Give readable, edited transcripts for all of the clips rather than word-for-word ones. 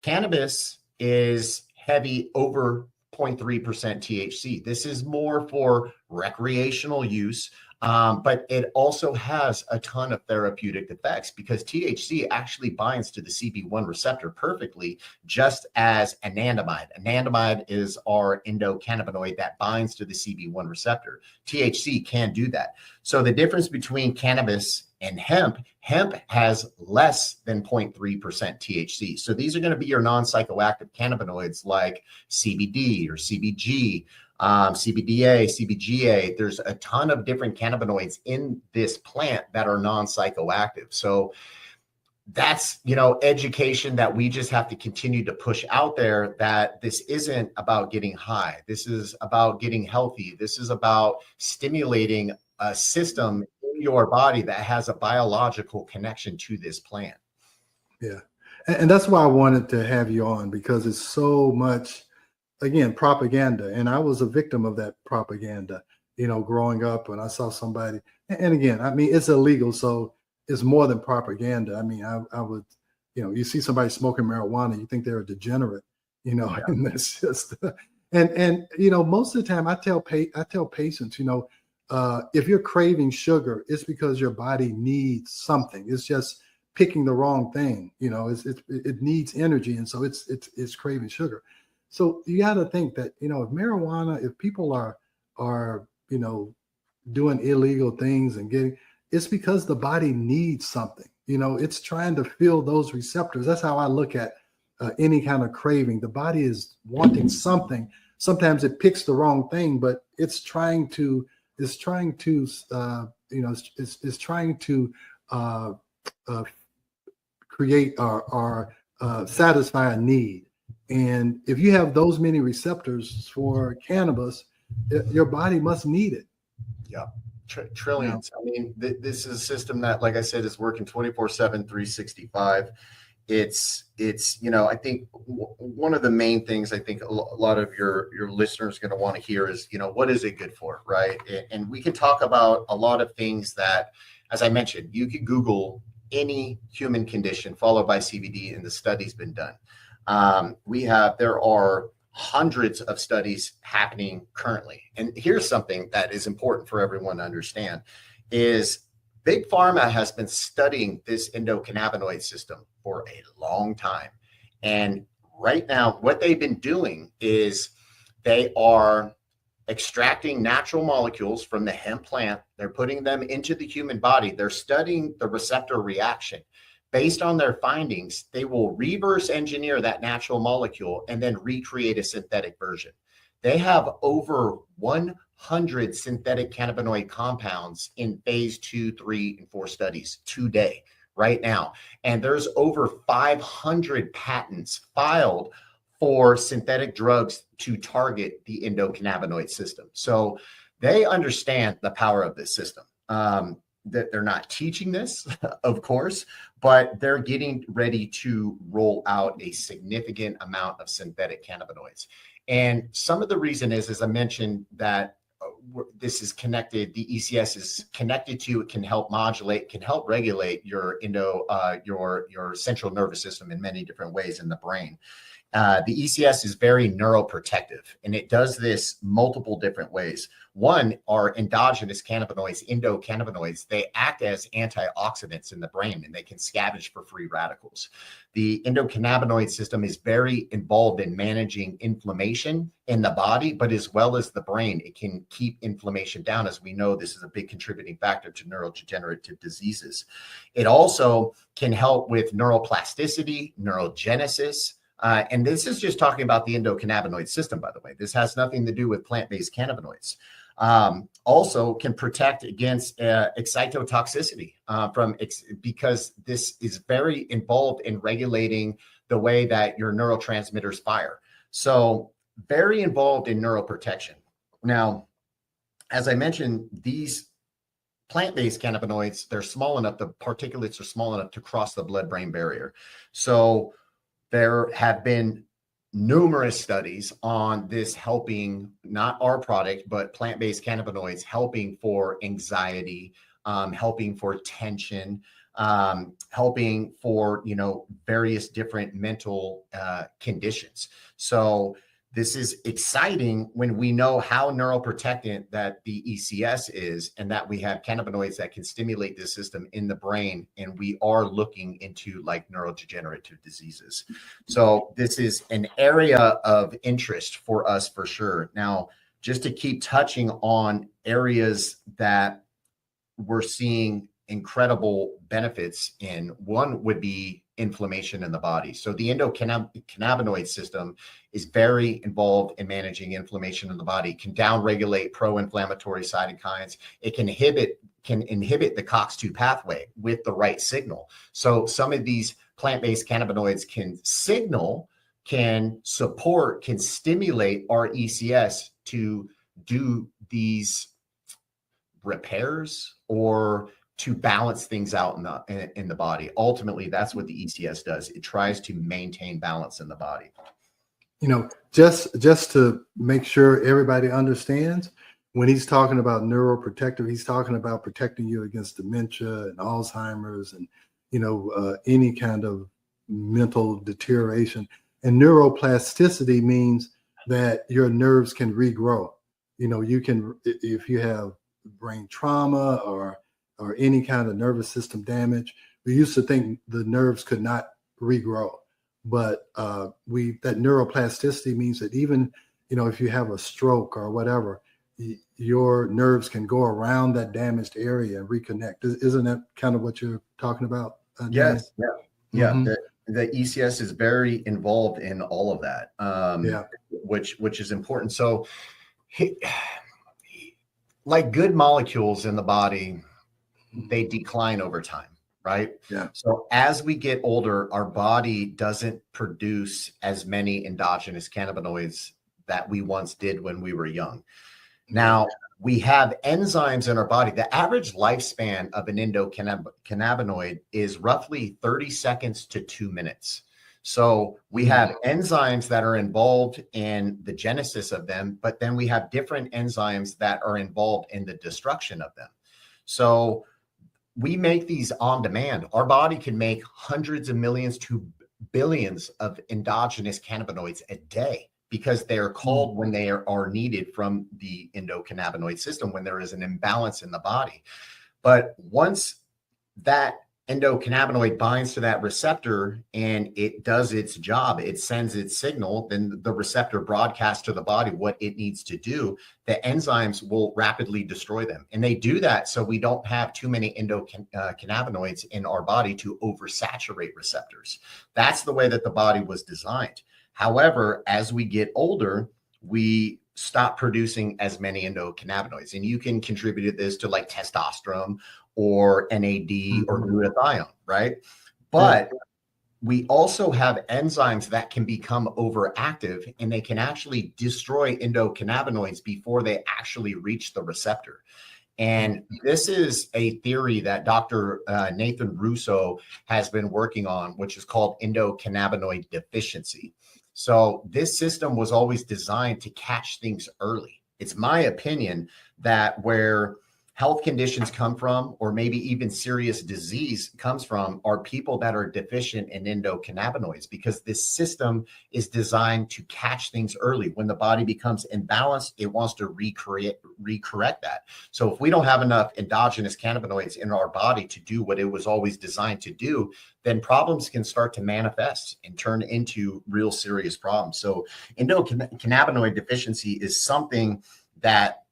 Cannabis is heavy over 0.3% THC. This is more for recreational use, but it also has a ton of therapeutic effects because THC actually binds to the CB1 receptor perfectly, just as anandamide. Anandamide is our endocannabinoid that binds to the CB1 receptor. THC can do that. So the difference between cannabis and hemp has less than 0.3% THC. So these are going to be your non-psychoactive cannabinoids like CBD or CBG, CBDA, CBGA. There's a ton of different cannabinoids in this plant that are non-psychoactive. So that's, education that we just have to continue to push out there, that this isn't about getting high. This is about getting healthy. This is about stimulating a system in your body that has a biological connection to this plant. Yeah. And that's why I wanted to have you on, because it's so much, again, propaganda. And I was a victim of that propaganda, growing up when I saw somebody. And again, I mean, it's illegal. So it's more than propaganda. I mean, I would, you see somebody smoking marijuana, you think they're a degenerate, Yeah. and that's just, and most of the time I tell patients, if you're craving sugar, it's because your body needs something. It's just picking the wrong thing. It needs energy, and so it's craving sugar. So you got to think that if people are doing illegal things and it's because the body needs something. It's trying to fill those receptors. That's how I look at any kind of craving. The body is wanting something. Sometimes it picks the wrong thing, but it's trying to create or satisfy a need. And if you have those many receptors for cannabis, your body must need it. Yeah. Trillions. I mean, this is a system that, like I said, is working 24/7, 365. It's I think one of the main things I think a lot of your listeners are going to want to hear is, what is it good for, right? And we can talk about a lot of things that, as I mentioned, you could Google any human condition followed by CBD, and the study's been done. There are hundreds of studies happening currently. And here's something that is important for everyone to understand is Big Pharma has been studying this endocannabinoid system for a long time. And right now, what they've been doing is they are extracting natural molecules from the hemp plant. They're putting them into the human body. They're studying the receptor reaction. Based on their findings, they will reverse engineer that natural molecule and then recreate a synthetic version. They have over 100 synthetic cannabinoid compounds in phase 2, 3, and 4 studies today, right now. And there's over 500 patents filed for synthetic drugs to target the endocannabinoid system. So they understand the power of this system. That they're not teaching this, of course, but they're getting ready to roll out a significant amount of synthetic cannabinoids. And some of the reason is, as I mentioned, that this is connected, the ECS is connected to, it can help modulate, can help regulate your your central nervous system in many different ways in the brain. The ECS is very neuroprotective, and it does this multiple different ways. One are endogenous cannabinoids, endocannabinoids. They act as antioxidants in the brain, and they can scavenge for free radicals. The endocannabinoid system is very involved in managing inflammation in the body, but as well as the brain. It can keep inflammation down. As we know, this is a big contributing factor to neurodegenerative diseases. It also can help with neuroplasticity, neurogenesis. And this is just talking about the endocannabinoid system, by the way. This has nothing to do with plant-based cannabinoids. Also can protect against excitotoxicity because this is very involved in regulating the way that your neurotransmitters fire. So very involved in neuroprotection. Now, as I mentioned, these plant-based cannabinoids, they're small enough, the particulates are small enough to cross the blood-brain barrier. So there have been numerous studies on this helping, not our product, but plant-based cannabinoids helping for anxiety, helping for tension, helping for, various different mental conditions. So this is exciting when we know how neuroprotectant that the ECS is, and that we have cannabinoids that can stimulate this system in the brain. And we are looking into like neurodegenerative diseases. So this is an area of interest for us for sure. Now, just to keep touching on areas that we're seeing incredible benefits in, one would be inflammation in the body. So the endocannabinoid system is very involved in managing inflammation in the body, can downregulate pro-inflammatory cytokines. It can inhibit the COX-2 pathway with the right signal. So some of these plant-based cannabinoids can support, can stimulate our ECS to do these repairs or to balance things out in the body. Ultimately, that's what the ECS does. It tries to maintain balance in the body. Just to make sure everybody understands, when he's talking about neuroprotective, he's talking about protecting you against dementia and Alzheimer's and, any kind of mental deterioration. And neuroplasticity means that your nerves can regrow. You can, if you have brain trauma or any kind of nervous system damage, we used to think the nerves could not regrow. But that neuroplasticity means that even, if you have a stroke or whatever, your nerves can go around that damaged area and reconnect. Isn't that kind of what you're talking about? Yes. Yeah. Mm-hmm. The ECS is very involved in all of that, which is important. So like good molecules in the body, they decline over time, right? Yeah. So as we get older, our body doesn't produce as many endogenous cannabinoids that we once did when we were young. Now, we have enzymes in our body. The average lifespan of an endocannabinoid is roughly 30 seconds to 2 minutes. So we have enzymes that are involved in the genesis of them, but then we have different enzymes that are involved in the destruction of them. So we make these on demand. Our body can make hundreds of millions to billions of endogenous cannabinoids a day because they are called when they are needed from the endocannabinoid system, when there is an imbalance in the body. But once that endocannabinoid binds to that receptor and it does its job, it sends its signal, then the receptor broadcasts to the body what it needs to do. The enzymes will rapidly destroy them. And they do that so we don't have too many endocannabinoids in our body to oversaturate receptors. That's the way that the body was designed. However, as we get older, we stop producing as many endocannabinoids. And you can contribute this to like testosterone or NAD or glutathione, right? But we also have enzymes that can become overactive and they can actually destroy endocannabinoids before they actually reach the receptor. And this is a theory that Dr. Nathan Russo has been working on, which is called endocannabinoid deficiency. So this system was always designed to catch things early. It's my opinion that where health conditions come from, or maybe even serious disease comes from, are people that are deficient in endocannabinoids, because this system is designed to catch things early. When the body becomes imbalanced, it wants to recorrect that. So if we don't have enough endogenous cannabinoids in our body to do what it was always designed to do, then problems can start to manifest and turn into real serious problems. So endocannabinoid deficiency is something that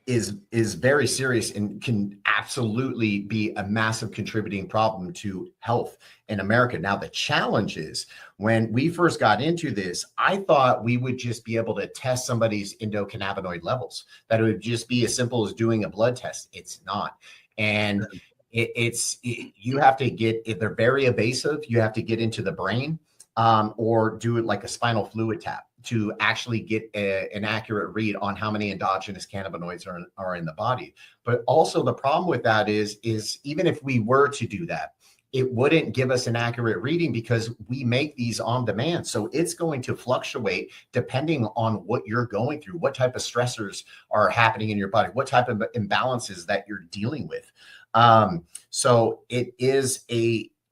is very serious and can absolutely be a massive contributing problem to health in America. Now, the challenge is, when we first got into this, I thought we would just be able to test somebody's endocannabinoid levels, that it would just be as simple as doing a blood test. It's not. And you have to get, if they're very invasive, you have to get into the brain or do it like a spinal fluid tap to actually get an accurate read on how many endogenous cannabinoids are in the body. But also the problem with that is even if we were to do that, it wouldn't give us an accurate reading because we make these on demand. So it's going to fluctuate depending on what you're going through, what type of stressors are happening in your body, what type of imbalances that you're dealing with. So it is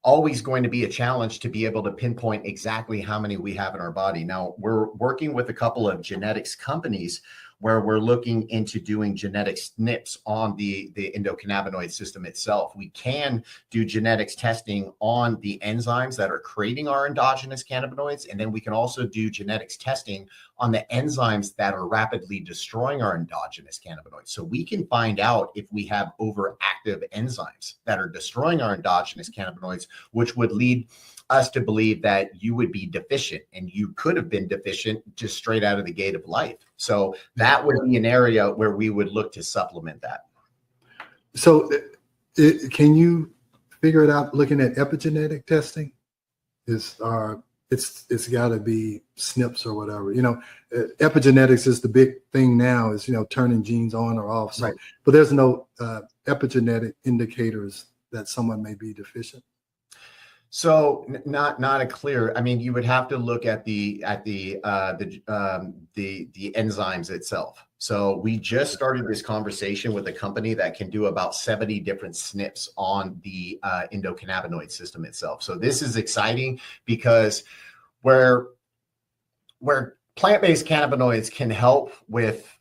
always going to be a challenge to be able to pinpoint exactly how many we have in our body. Now, we're working with a couple of genetics companies where we're looking into doing genetic SNPs on the endocannabinoid system itself. We can do genetics testing on the enzymes that are creating our endogenous cannabinoids, and then we can also do genetics testing on the enzymes that are rapidly destroying our endogenous cannabinoids. So we can find out if we have overactive enzymes that are destroying our endogenous cannabinoids, which would lead us to believe that you would be deficient, and you could have been deficient just straight out of the gate of life. So that would be an area where we would look to supplement that. So can you figure it out looking at epigenetic testing? It's got to be SNPs or whatever. Epigenetics is the big thing now, is turning genes on or off. So, right. But there's no epigenetic indicators that someone may be deficient. So not a clear. I mean, you would have to look at the enzymes itself. So we just started this conversation with a company that can do about 70 different SNPs on the endocannabinoid system itself. So this is exciting because where plant-based cannabinoids can help with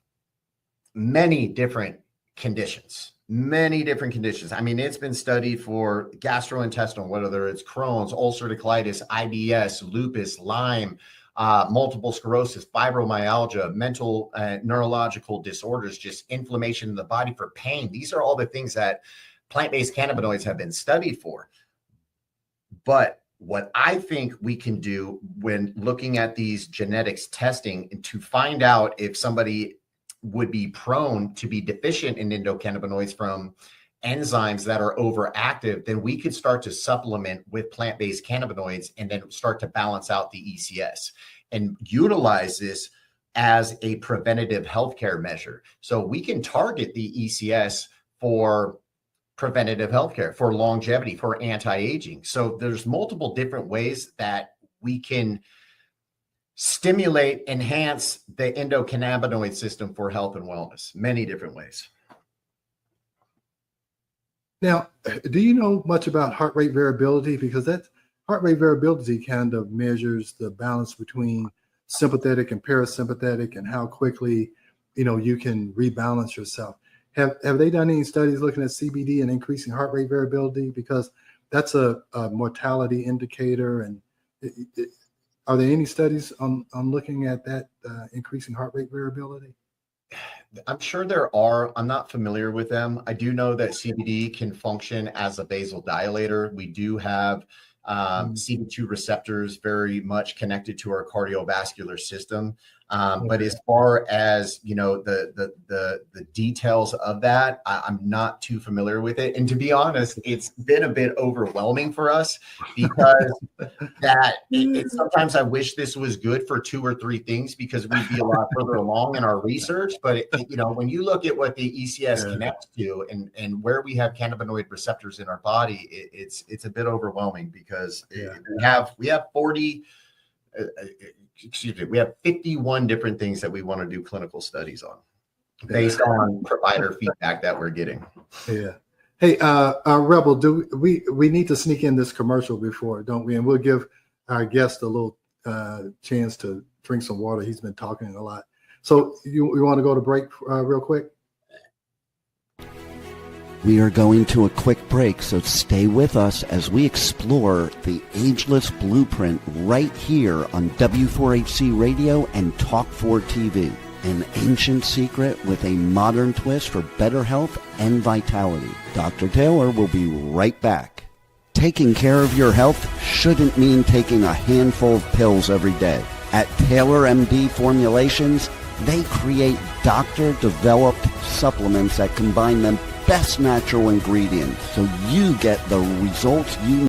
many different conditions. I mean, it's been studied for gastrointestinal, whether it's Crohn's, ulcerative colitis, IBS, lupus, Lyme, multiple sclerosis, fibromyalgia, mental neurological disorders, just inflammation in the body, for pain. These are all the things that plant-based cannabinoids have been studied for. But what I think we can do when looking at these genetics testing to find out if somebody would be prone to be deficient in endocannabinoids from enzymes that are overactive, then we could start to supplement with plant-based cannabinoids and then start to balance out the ECS and utilize this as a preventative healthcare measure. So we can target the ECS for preventative healthcare, for longevity, for anti-aging. So there's multiple different ways that we can stimulate, enhance the endocannabinoid system for health and wellness, many different ways. Now, do you know much about heart rate variability? Because that heart rate variability kind of measures the balance between sympathetic and parasympathetic and how quickly, you can rebalance yourself. Have they done any studies looking at CBD and increasing heart rate variability? Because that's a mortality indicator. And are there any studies on looking at that increasing heart rate variability? I'm sure there are. I'm not familiar with them. I do know that CBD can function as a vasodilator. We do have CB2 receptors very much connected to our cardiovascular system. But as far as, the details of that, I'm not too familiar with it. And to be honest, it's been a bit overwhelming for us because sometimes I wish this was good for 2 or 3 things because we'd be a lot further along in our research. But, when you look at what the ECS connects to and where we have cannabinoid receptors in our body, it's a bit overwhelming because we have 51 different things that we want to do clinical studies on based on provider feedback that we're getting. Yeah. Hey, Rebel, we need to sneak in this commercial before, don't we? And we'll give our guest a little chance to drink some water. He's been talking a lot. So you want to go to break real quick? We are going to a quick break, so stay with us as we explore the ageless blueprint right here on W4HC Radio and Talk4 TV. An ancient secret with a modern twist for better health and vitality. Dr. Taylor will be right back. Taking care of your health shouldn't mean taking a handful of pills every day. At Taylor MD Formulations, they create doctor-developed supplements that combine the best natural ingredients so you get the results you